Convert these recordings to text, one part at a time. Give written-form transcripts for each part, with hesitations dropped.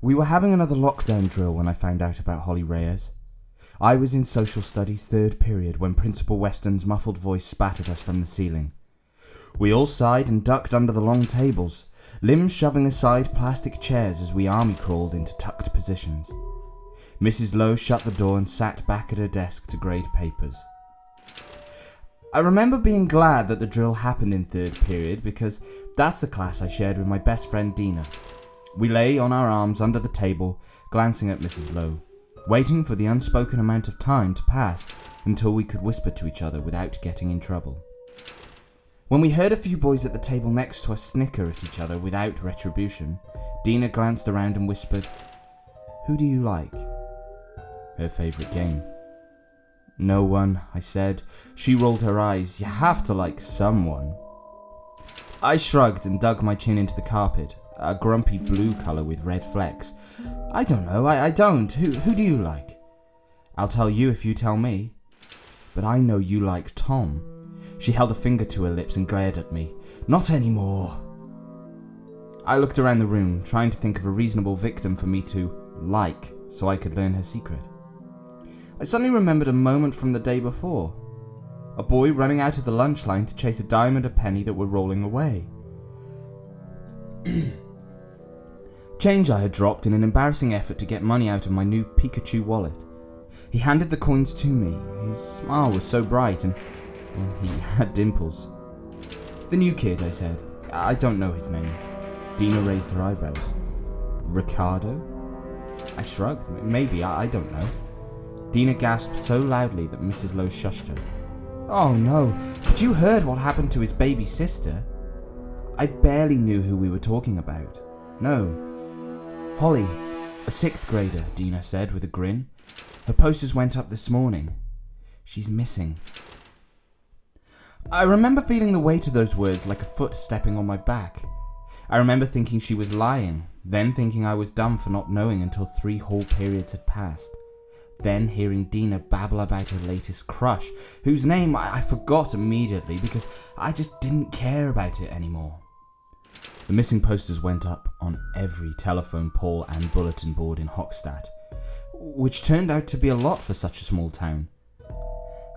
We were having another lockdown drill when I found out about Holly Reyes. I was in social studies third period when Principal Weston's muffled voice spat at us from the ceiling. We all sighed and ducked under the long tables, limbs shoving aside plastic chairs as we army crawled into tucked positions. Mrs. Lowe shut the door and sat back at her desk to grade papers. I remember being glad that the drill happened in third period because that's the class I shared with my best friend Dina. We lay on our arms under the table, glancing at Mrs. Lowe, waiting for the unspoken amount of time to pass until we could whisper to each other without getting in trouble. When we heard a few boys at the table next to us snicker at each other without retribution, Dina glanced around and whispered, "Who do you like?" Her favourite game. "No one," I said. She rolled her eyes. "You have to like someone." I shrugged and dug my chin into the carpet, a grumpy blue colour with red flecks. "I don't know, I don't. Who do you like?" "I'll tell you if you tell me." "But I know you like Tom." She held a finger to her lips and glared at me. "Not anymore." I looked around the room, trying to think of a reasonable victim for me to like so I could learn her secret. I suddenly remembered a moment from the day before. A boy running out of the lunch line to chase a dime and a penny that were rolling away. Change I had dropped in an embarrassing effort to get money out of my new Pikachu wallet. He handed the coins to me. His smile was so bright and, well, he had dimples. "The new kid," I said. "I don't know his name." Dina raised her eyebrows. "Ricardo?" I shrugged. "Maybe, I don't know." Dina gasped so loudly that Mrs. Lowe shushed her. "Oh no, but you heard what happened to his baby sister?" I barely knew who we were talking about. "No." "Holly, a 6th grader," Dina said with a grin. "Her posters went up this morning. She's missing." I remember feeling the weight of those words like a foot stepping on my back. I remember thinking she was lying, then thinking I was dumb for not knowing until 3 whole periods had passed. Then hearing Dina babble about her latest crush, whose name I forgot immediately because I just didn't care about it anymore. The missing posters went up on every telephone pole and bulletin board in Hochstadt, which turned out to be a lot for such a small town.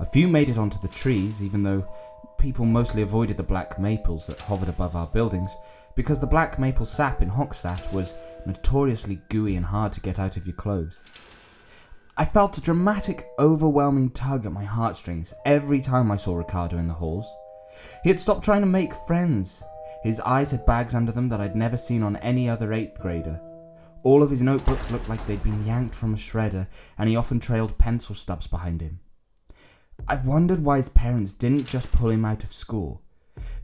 A few made it onto the trees, even though people mostly avoided the black maples that hovered above our buildings, because the black maple sap in Hochstadt was notoriously gooey and hard to get out of your clothes. I felt a dramatic, overwhelming tug at my heartstrings every time I saw Ricardo in the halls. He had stopped trying to make friends. His eyes had bags under them that I'd never seen on any other 8th grader. All of his notebooks looked like they'd been yanked from a shredder, and he often trailed pencil stubs behind him. I wondered why his parents didn't just pull him out of school,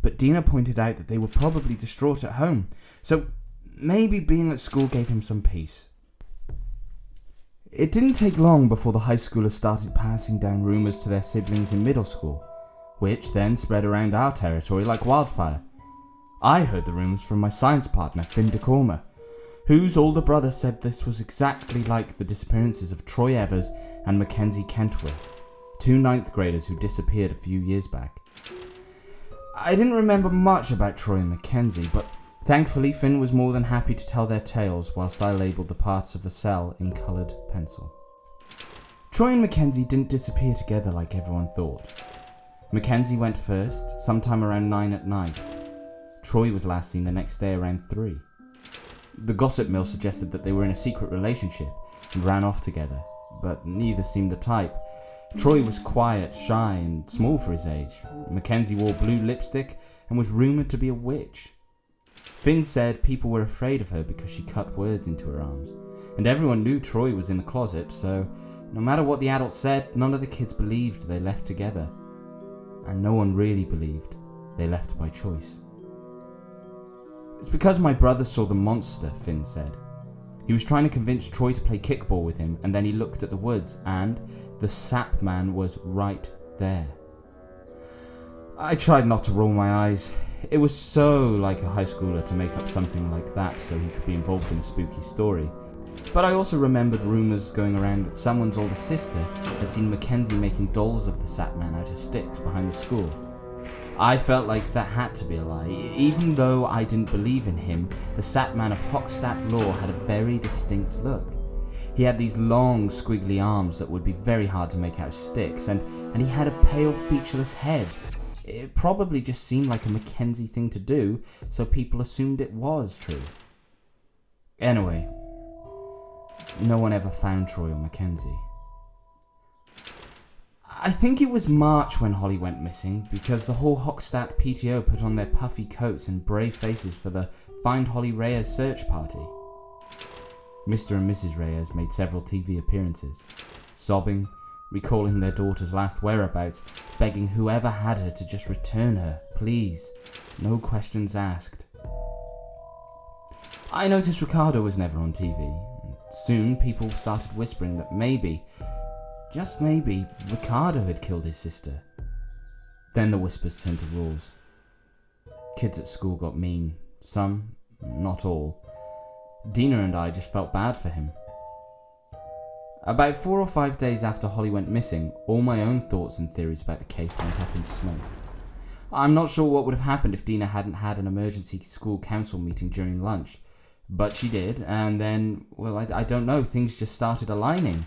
but Dina pointed out that they were probably distraught at home, so maybe being at school gave him some peace. It didn't take long before the high schoolers started passing down rumours to their siblings in middle school, which then spread around our territory like wildfire. I heard the rumours from my science partner, Finn DeCormer, whose older brother said this was exactly like the disappearances of Troy Evers and Mackenzie Kentworth, 2 9th graders who disappeared a few years back. I didn't remember much about Troy and Mackenzie, but thankfully Finn was more than happy to tell their tales whilst I labelled the parts of a cell in coloured pencil. Troy and Mackenzie didn't disappear together like everyone thought. Mackenzie went first, sometime around 9 at night. Troy was last seen the next day around 3. The gossip mill suggested that they were in a secret relationship and ran off together, but neither seemed the type. Troy was quiet, shy, and small for his age. Mackenzie wore blue lipstick and was rumoured to be a witch. Finn said people were afraid of her because she cut words into her arms, and everyone knew Troy was in the closet, so no matter what the adults said, none of the kids believed they left together. And no one really believed they left by choice. "It's because my brother saw the monster," Finn said. He was trying to convince Troy to play kickball with him, and then he looked at the woods, and the sap man was right there. I tried not to roll my eyes. It was so like a high schooler to make up something like that so he could be involved in a spooky story. But I also remembered rumours going around that someone's older sister had seen Mackenzie making dolls of the sap man out of sticks behind the school. I felt like that had to be a lie. Even though I didn't believe in him, the SAP man of Hochstadt Law had a very distinct look. He had these long, squiggly arms that would be very hard to make out of sticks, and he had a pale, featureless head. It probably just seemed like a Mackenzie thing to do, so people assumed it was true. Anyway, no one ever found Troy or Mackenzie. I think it was March when Holly went missing, because the whole Hochstadt PTO put on their puffy coats and brave faces for the Find Holly Reyes search party. Mr. and Mrs. Reyes made several TV appearances, sobbing, recalling their daughter's last whereabouts, begging whoever had her to just return her, please, no questions asked. I noticed Ricardo was never on TV. Soon people started whispering that maybe, just maybe, Ricardo had killed his sister. Then the whispers turned to roars. Kids at school got mean. Some, not all. Dina and I just felt bad for him. About 4 or 5 days after Holly went missing, all my own thoughts and theories about the case went up in smoke. I'm not sure what would have happened if Dina hadn't had an emergency school council meeting during lunch. But she did, and then, well, I don't know, things just started aligning.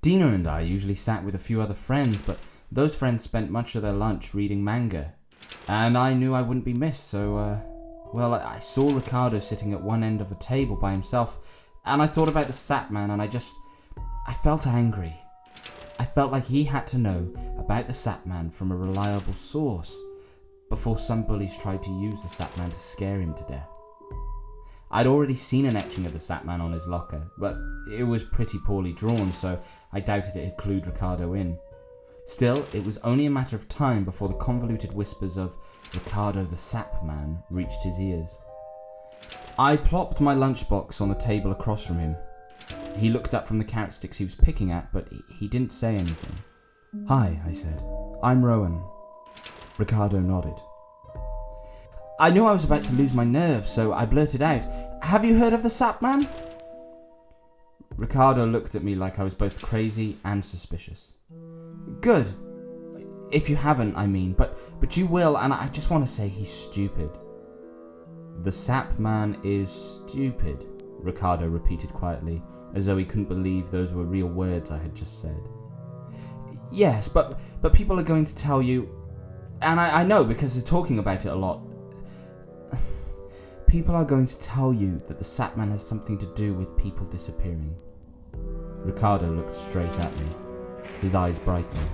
Dina and I usually sat with a few other friends, but those friends spent much of their lunch reading manga. And I knew I wouldn't be missed, so, I saw Ricardo sitting at one end of a table by himself, and I thought about the SAP man, and I felt angry. I felt like he had to know about the SAP man from a reliable source before some bullies tried to use the SAP man to scare him to death. I'd already seen an etching of the SAP man on his locker, but it was pretty poorly drawn, so I doubted it had clued Ricardo in. Still, it was only a matter of time before the convoluted whispers of Ricardo the SAP man reached his ears. I plopped my lunchbox on the table across from him. He looked up from the carrot sticks he was picking at, but he didn't say anything. "Hi," I said. "I'm Rowan." Ricardo nodded. I knew I was about to lose my nerve, so I blurted out, "Have you heard of the SAP man?" Ricardo looked at me like I was both crazy and suspicious. "Good. If you haven't, I mean, but you will, and I just want to say he's stupid." "The SAP man is stupid," Ricardo repeated quietly, as though he couldn't believe those were real words I had just said. "Yes, but people are going to tell you, and I know because they're talking about it a lot. People are going to tell you that the SAP man has something to do with people disappearing." Ricardo looked straight at me, his eyes brightening.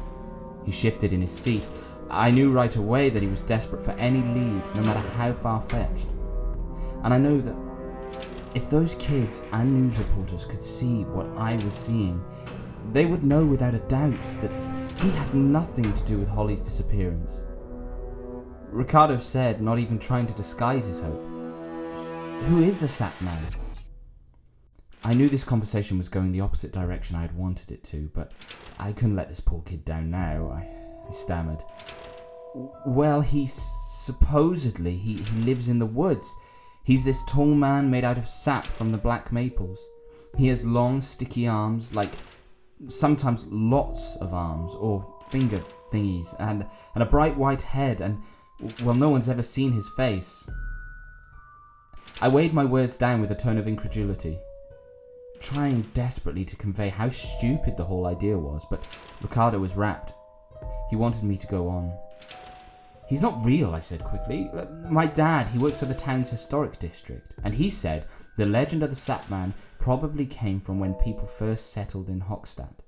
He shifted in his seat. I knew right away that he was desperate for any lead, no matter how far-fetched. And I know that if those kids and news reporters could see what I was seeing, they would know without a doubt that he had nothing to do with Holly's disappearance. Ricardo said, not even trying to disguise his hope, "Who is the SAP man?" I knew this conversation was going the opposite direction I had wanted it to, but I couldn't let this poor kid down now. I stammered. "Well, supposedly he lives in the woods. He's this tall man made out of sap from the black maples. He has long, sticky arms, like sometimes lots of arms, or finger thingies, and a bright white head, and, well, no one's ever seen his face." I weighed my words down with a tone of incredulity, trying desperately to convey how stupid the whole idea was, but Ricardo was rapt. He wanted me to go on. "He's not real," I said quickly. "My dad, he works for the town's historic district, and he said the legend of the SAP man probably came from when people first settled in Hochstadt.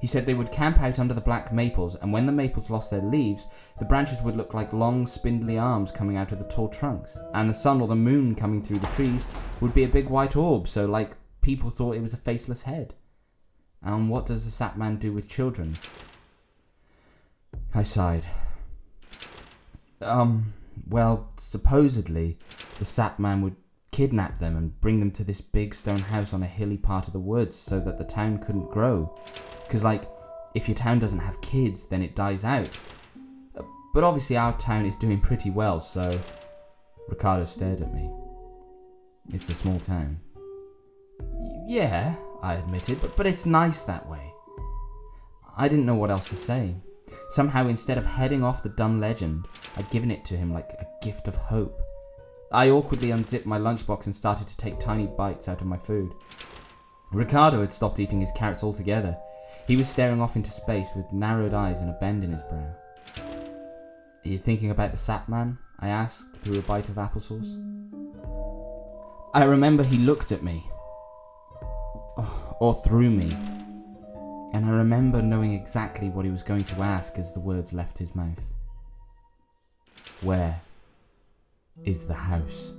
He said they would camp out under the black maples, and when the maples lost their leaves, the branches would look like long, spindly arms coming out of the tall trunks, and the sun or the moon coming through the trees would be a big white orb, so like people thought it was a faceless head. And what does the SAP man do with children?" I sighed. Well, supposedly, the SAP man would kidnap them and bring them to this big stone house on a hilly part of the woods so that the town couldn't grow. Because, if your town doesn't have kids, then it dies out. But obviously our town is doing pretty well, so... Ricardo stared at me. "It's a small town." "Yeah," I admitted, but it's nice that way." I didn't know what else to say. Somehow, instead of heading off the dumb legend, I'd given it to him like a gift of hope. I awkwardly unzipped my lunchbox and started to take tiny bites out of my food. Ricardo had stopped eating his carrots altogether. He was staring off into space with narrowed eyes and a bend in his brow. Are you thinking about the SAP man? I asked through a bite of applesauce. I remember he looked at me. Or through me. And I remember knowing exactly what he was going to ask as the words left his mouth. Where is the house?